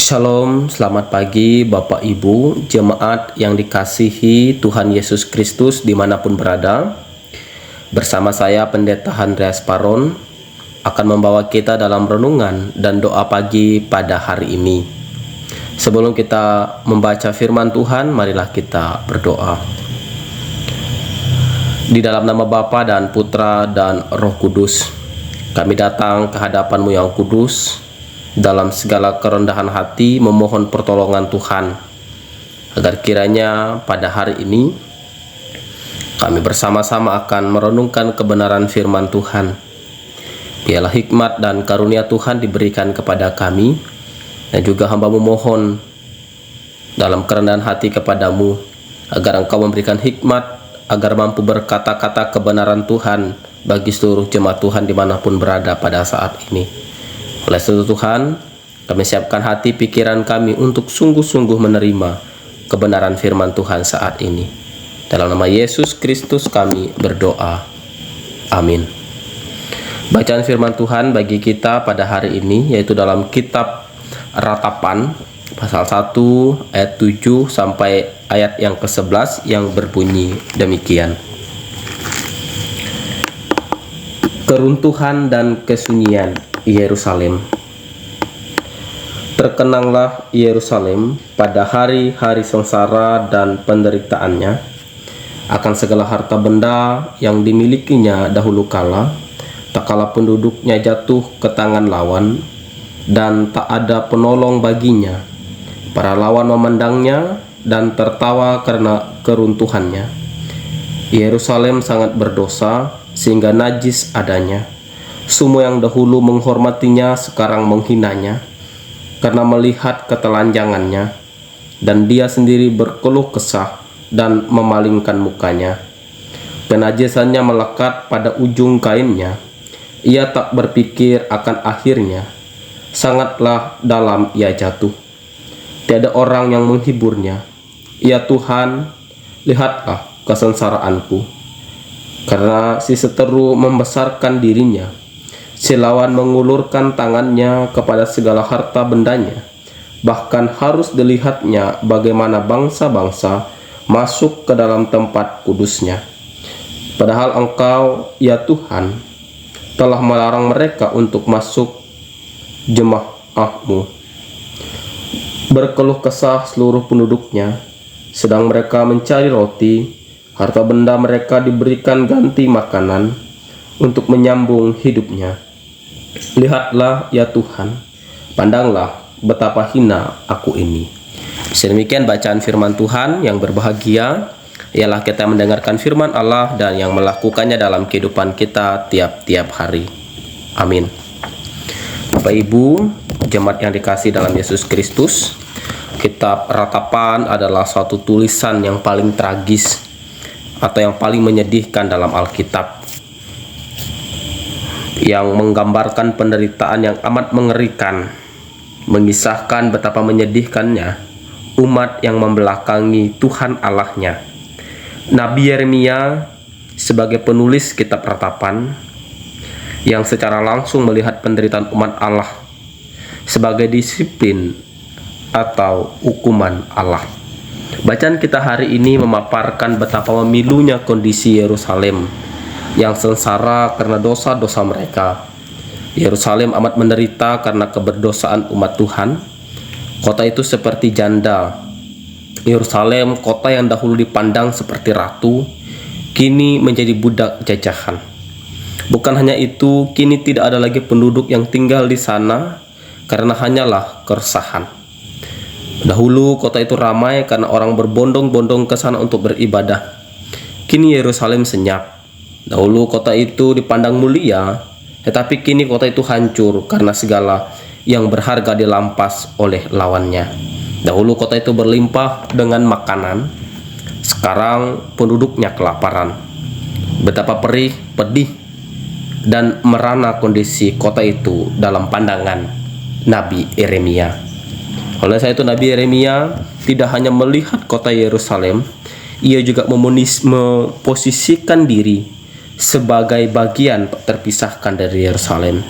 Shalom, selamat pagi Bapak Ibu, jemaat yang dikasihi Tuhan Yesus Kristus dimanapun berada. Bersama saya Pendeta Andreas Paron akan membawa kita dalam renungan dan doa pagi pada hari ini. Sebelum kita membaca firman Tuhan, marilah kita berdoa. Di dalam nama Bapa dan Putra dan Roh Kudus, kami datang ke hadapan-Mu yang kudus, dalam segala kerendahan hati memohon pertolongan Tuhan, agar kiranya pada hari ini kami bersama-sama akan merenungkan kebenaran firman Tuhan. Biarlah hikmat dan karunia Tuhan diberikan kepada kami, dan juga hamba-Mu mohon dalam kerendahan hati kepadamu, agar Engkau memberikan hikmat, agar mampu berkata-kata kebenaran Tuhan bagi seluruh jemaat Tuhan dimanapun berada pada saat ini. Oleh sebab Tuhan, kami siapkan hati pikiran kami untuk sungguh-sungguh menerima kebenaran firman Tuhan saat ini. Dalam nama Yesus Kristus kami berdoa. Amin. Bacaan firman Tuhan bagi kita pada hari ini yaitu dalam kitab Ratapan pasal 1 ayat 7 sampai ayat yang ke-11 yang berbunyi demikian. Keruntuhan dan kesunyian Yerusalem. Terkenanglah Yerusalem pada hari-hari sengsara dan penderitaannya akan segala harta benda yang dimilikinya dahulu kala, tak kala penduduknya jatuh ke tangan lawan dan tak ada penolong baginya. Para lawan memandangnya dan tertawa karena keruntuhannya. Yerusalem sangat berdosa sehingga najis adanya. Semua yang dahulu menghormatinya sekarang menghinanya karena melihat ketelanjangannya, dan dia sendiri berkeluh kesah dan memalingkan mukanya. Kenajisannya melekat pada ujung kainnya, ia tak berpikir akan akhirnya, sangatlah dalam ia jatuh. Tiada orang yang menghiburnya. Ya Tuhan, lihatlah kesengsaraanku, karena si seteru membesarkan dirinya. Si lawan mengulurkan tangannya kepada segala harta bendanya. Bahkan harus dilihatnya bagaimana bangsa-bangsa masuk ke dalam tempat kudusnya. Padahal Engkau, ya Tuhan, telah melarang mereka untuk masuk jemaah-Mu. Berkeluh kesah seluruh penduduknya, sedang mereka mencari roti, harta benda mereka diberikan ganti makanan untuk menyambung hidupnya. Lihatlah ya Tuhan, pandanglah betapa hina aku ini. Sedemikian bacaan firman Tuhan. Yang berbahagia ialah kita mendengarkan firman Allah dan yang melakukannya dalam kehidupan kita tiap-tiap hari. Amin. Bapak Ibu, jemaat yang dikasihi dalam Yesus Kristus, kitab Ratapan adalah suatu tulisan yang paling tragis atau yang paling menyedihkan dalam Alkitab, yang menggambarkan penderitaan yang amat mengerikan, mengisahkan betapa menyedihkannya umat yang membelakangi Tuhan Allahnya. Nabi Yeremia sebagai penulis kitab Ratapan yang secara langsung melihat penderitaan umat Allah sebagai disiplin atau hukuman Allah. Bacaan kita hari ini memaparkan betapa memilunya kondisi Yerusalem yang sengsara karena dosa-dosa mereka. Yerusalem amat menderita karena keberdosaan umat Tuhan. Kota itu seperti janda. Yerusalem, kota yang dahulu dipandang seperti ratu, kini menjadi budak jajahan. Bukan hanya itu, kini tidak ada lagi penduduk yang tinggal di sana karena hanyalah keresahan. Dahulu kota itu ramai karena orang berbondong-bondong ke sana untuk beribadah. Kini Yerusalem senyap. Dahulu kota itu dipandang mulia, tetapi kini kota itu hancur karena segala yang berharga dirampas oleh lawannya. Dahulu kota itu berlimpah dengan makanan, sekarang penduduknya kelaparan. Betapa perih, pedih, dan merana kondisi kota itu dalam pandangan Nabi Yeremia. Oleh sebab itu Nabi Yeremia tidak hanya melihat kota Yerusalem, ia juga memposisikan diri sebagai bagian terpisahkan dari Yerusalem.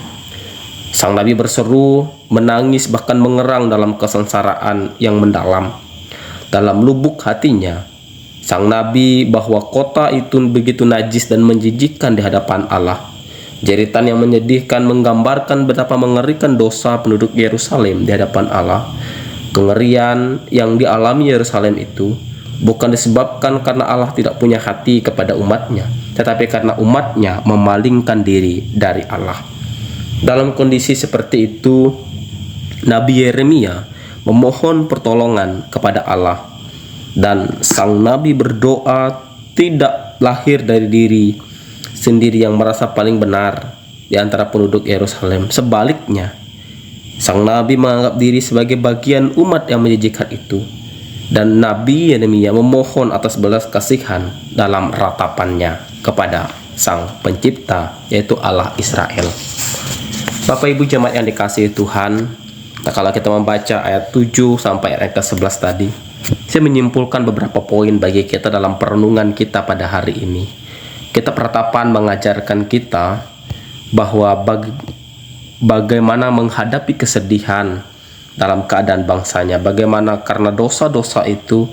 Sang nabi berseru, menangis, bahkan mengerang dalam kesengsaraan yang mendalam. Dalam lubuk hatinya, sang nabi bahwa kota itu begitu najis dan menjijikkan di hadapan Allah. Jeritan yang menyedihkan menggambarkan betapa mengerikan dosa penduduk Yerusalem di hadapan Allah. Kengerian yang dialami Yerusalem itu bukan disebabkan karena Allah tidak punya hati kepada umatnya, tetapi karena umatnya memalingkan diri dari Allah. Dalam kondisi seperti itu, Nabi Yeremia memohon pertolongan kepada Allah, dan sang nabi berdoa tidak lahir dari diri sendiri yang merasa paling benar di antara penduduk Yerusalem. Sebaliknya, sang nabi menganggap diri sebagai bagian umat yang menjijikkan itu, dan Nabi Yeremia memohon atas belas kasihan dalam ratapannya kepada sang pencipta, yaitu Allah Israel. Bapak Ibu jemaat yang dikasihi Tuhan, nah kalau kita membaca ayat 7 sampai ayat ke-11 tadi, saya menyimpulkan beberapa poin bagi kita dalam perenungan kita pada hari ini. Kita peratapan mengajarkan kita bahwa bagaimana menghadapi kesedihan dalam keadaan bangsanya, bagaimana karena dosa-dosa itu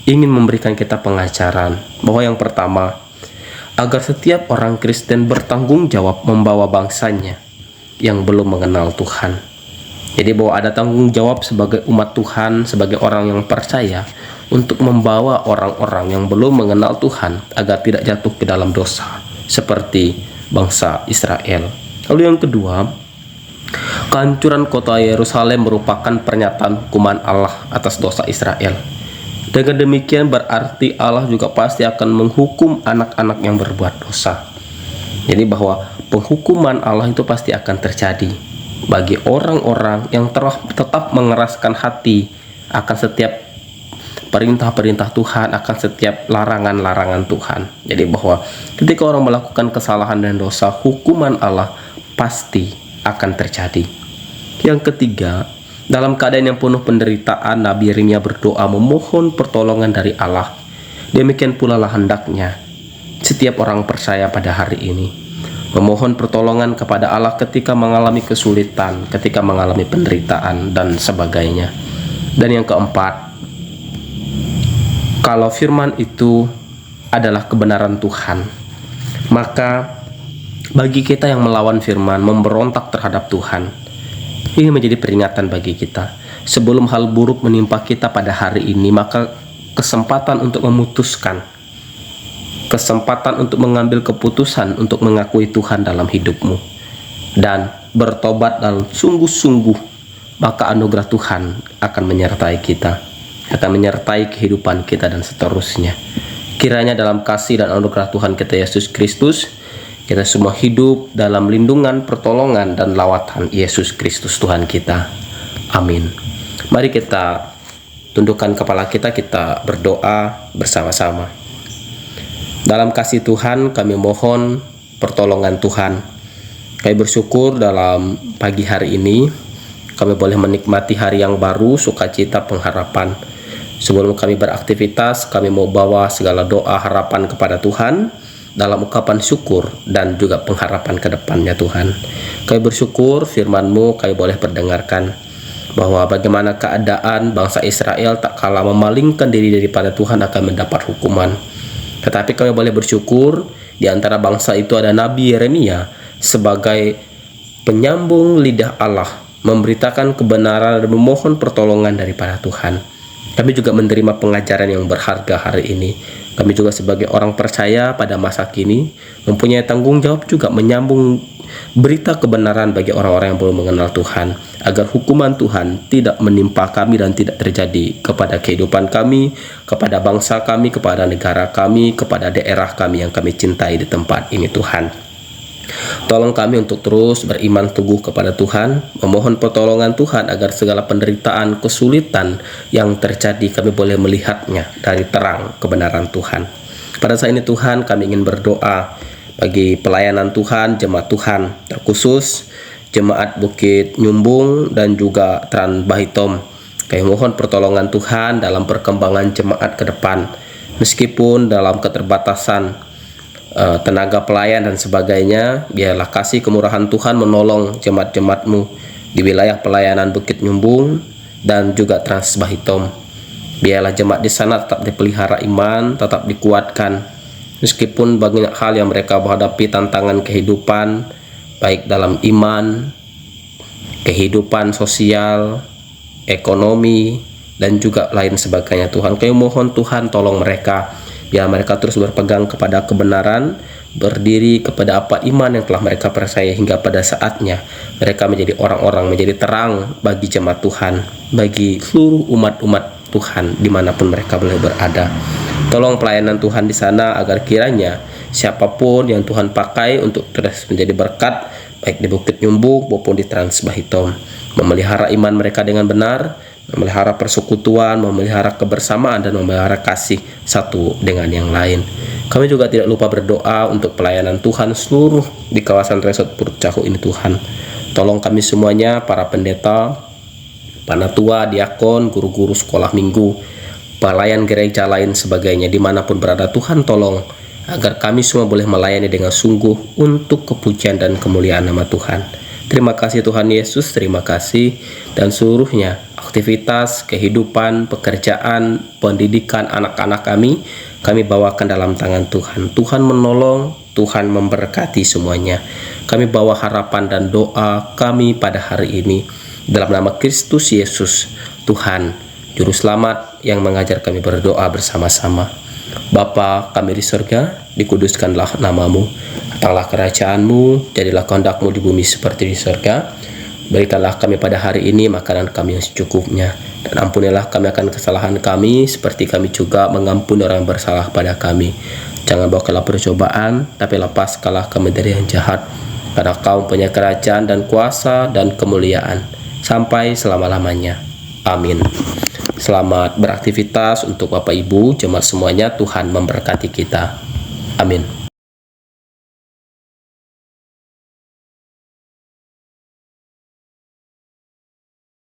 ingin memberikan kita pengajaran bahwa yang pertama, agar setiap orang Kristen bertanggung jawab membawa bangsanya yang belum mengenal Tuhan. Jadi bahwa ada tanggung jawab sebagai umat Tuhan, sebagai orang yang percaya, untuk membawa orang-orang yang belum mengenal Tuhan agar tidak jatuh ke dalam dosa seperti bangsa Israel. Lalu yang kedua, kehancuran kota Yerusalem merupakan pernyataan hukuman Allah atas dosa Israel. Dengan demikian berarti Allah juga pasti akan menghukum anak-anak yang berbuat dosa. Jadi bahwa penghukuman Allah itu pasti akan terjadi bagi orang-orang yang tetap mengeraskan hati akan setiap perintah-perintah Tuhan, akan setiap larangan-larangan Tuhan. Jadi bahwa ketika orang melakukan kesalahan dan dosa, hukuman Allah pasti akan terjadi. Yang ketiga, dalam keadaan yang penuh penderitaan, Nabi Yeremia berdoa memohon pertolongan dari Allah. Demikian pula lah hendaknya setiap orang percaya pada hari ini memohon pertolongan kepada Allah ketika mengalami kesulitan, ketika mengalami penderitaan dan sebagainya. Dan yang keempat, kalau firman itu adalah kebenaran Tuhan, maka bagi kita yang melawan firman, memberontak terhadap Tuhan, ini menjadi peringatan bagi kita. Sebelum hal buruk menimpa kita pada hari ini, maka kesempatan untuk memutuskan, kesempatan untuk mengambil keputusan untuk mengakui Tuhan dalam hidupmu dan bertobat dalam sungguh-sungguh, maka anugerah Tuhan akan menyertai kita, akan menyertai kehidupan kita dan seterusnya. Kiranya dalam kasih dan anugerah Tuhan kita Yesus Kristus, kita semua hidup dalam lindungan, pertolongan, dan lawatan Yesus Kristus Tuhan kita. Amin. Mari kita tundukkan kepala kita berdoa bersama-sama. Dalam kasih Tuhan, kami mohon pertolongan Tuhan. Kami bersyukur dalam pagi hari ini, kami boleh menikmati hari yang baru, sukacita, pengharapan. Sebelum kami beraktivitas, kami mau bawa segala doa harapan kepada Tuhan dalam ungkapan syukur dan juga pengharapan ke depannya Tuhan. Kami bersyukur firman-Mu kami boleh perdengarkan bahwa bagaimana keadaan bangsa Israel tak kalah memalingkan diri daripada Tuhan akan mendapat hukuman. Tetapi kami boleh bersyukur di antara bangsa itu ada Nabi Yeremia sebagai penyambung lidah Allah, memberitakan kebenaran dan memohon pertolongan daripada Tuhan. Kami juga menerima pengajaran yang berharga hari ini. Kami juga sebagai orang percaya pada masa kini mempunyai tanggung jawab juga menyambung berita kebenaran bagi orang-orang yang belum mengenal Tuhan, agar hukuman Tuhan tidak menimpa kami dan tidak terjadi kepada kehidupan kami, kepada bangsa kami, kepada negara kami, kepada daerah kami yang kami cintai di tempat ini Tuhan. Tolong kami untuk terus beriman teguh kepada Tuhan, memohon pertolongan Tuhan agar segala penderitaan, kesulitan yang terjadi kami boleh melihatnya dari terang kebenaran Tuhan. Pada saat ini Tuhan, kami ingin berdoa bagi pelayanan Tuhan, jemaat Tuhan, terkhusus jemaat Bukit Nyumbung dan juga Tran Bahitom. Kami mohon pertolongan Tuhan dalam perkembangan jemaat ke depan, meskipun dalam keterbatasan tenaga pelayan dan sebagainya. Biarlah kasih kemurahan Tuhan menolong jemaat-jemaat-Mu di wilayah pelayanan Bukit Nyumbung dan juga Trans Bahitom. Biarlah jemaat di sana tetap dipelihara iman, tetap dikuatkan meskipun banyak hal yang mereka menghadapi, tantangan kehidupan baik dalam iman, kehidupan sosial, ekonomi, dan juga lain sebagainya. Tuhan, kami mohon Tuhan tolong mereka, biar mereka terus berpegang kepada kebenaran, berdiri kepada apa iman yang telah mereka percaya, hingga pada saatnya mereka menjadi orang-orang, menjadi terang bagi jemaat Tuhan, bagi seluruh umat-umat Tuhan dimanapun mereka boleh berada. Tolong pelayanan Tuhan di sana agar kiranya siapapun yang Tuhan pakai untuk terus menjadi berkat, baik di Bukit Nyumbung maupun di Trans Bahitom, memelihara iman mereka dengan benar, memelihara persekutuan, memelihara kebersamaan, dan memelihara kasih satu dengan yang lain. Kami juga tidak lupa berdoa untuk pelayanan Tuhan seluruh di kawasan Resort Purut Cahu ini. Tuhan, tolong kami semuanya, para pendeta, panatua, diakon, guru-guru sekolah minggu, pelayan gereja lain sebagainya, dimanapun berada. Tuhan, tolong agar kami semua boleh melayani dengan sungguh untuk kepujian dan kemuliaan nama Tuhan. Terima kasih Tuhan Yesus, terima kasih, dan seluruhnya aktivitas, kehidupan, pekerjaan, pendidikan anak-anak kami bawakan dalam tangan Tuhan. Tuhan menolong, Tuhan memberkati semuanya. Kami bawa harapan dan doa kami pada hari ini dalam nama Kristus Yesus, Tuhan, Juru Selamat yang mengajar kami berdoa bersama-sama. Bapa kami di surga, dikuduskanlah namamu, datanglah kerajaan-Mu, jadilah kehendak-Mu di bumi seperti di surga. Berikanlah kami pada hari ini makanan kami yang secukupnya, dan ampunilah kami akan kesalahan kami, seperti kami juga mengampuni orang yang bersalah pada kami. Jangan bawa ke dalam percobaan, tapi lepaskanlah kami dari yang jahat, karena Kau punya kerajaan dan kuasa dan kemuliaan sampai selama-lamanya. Amin. Selamat beraktivitas untuk Bapak Ibu jemaat semuanya. Tuhan memberkati kita. Amin.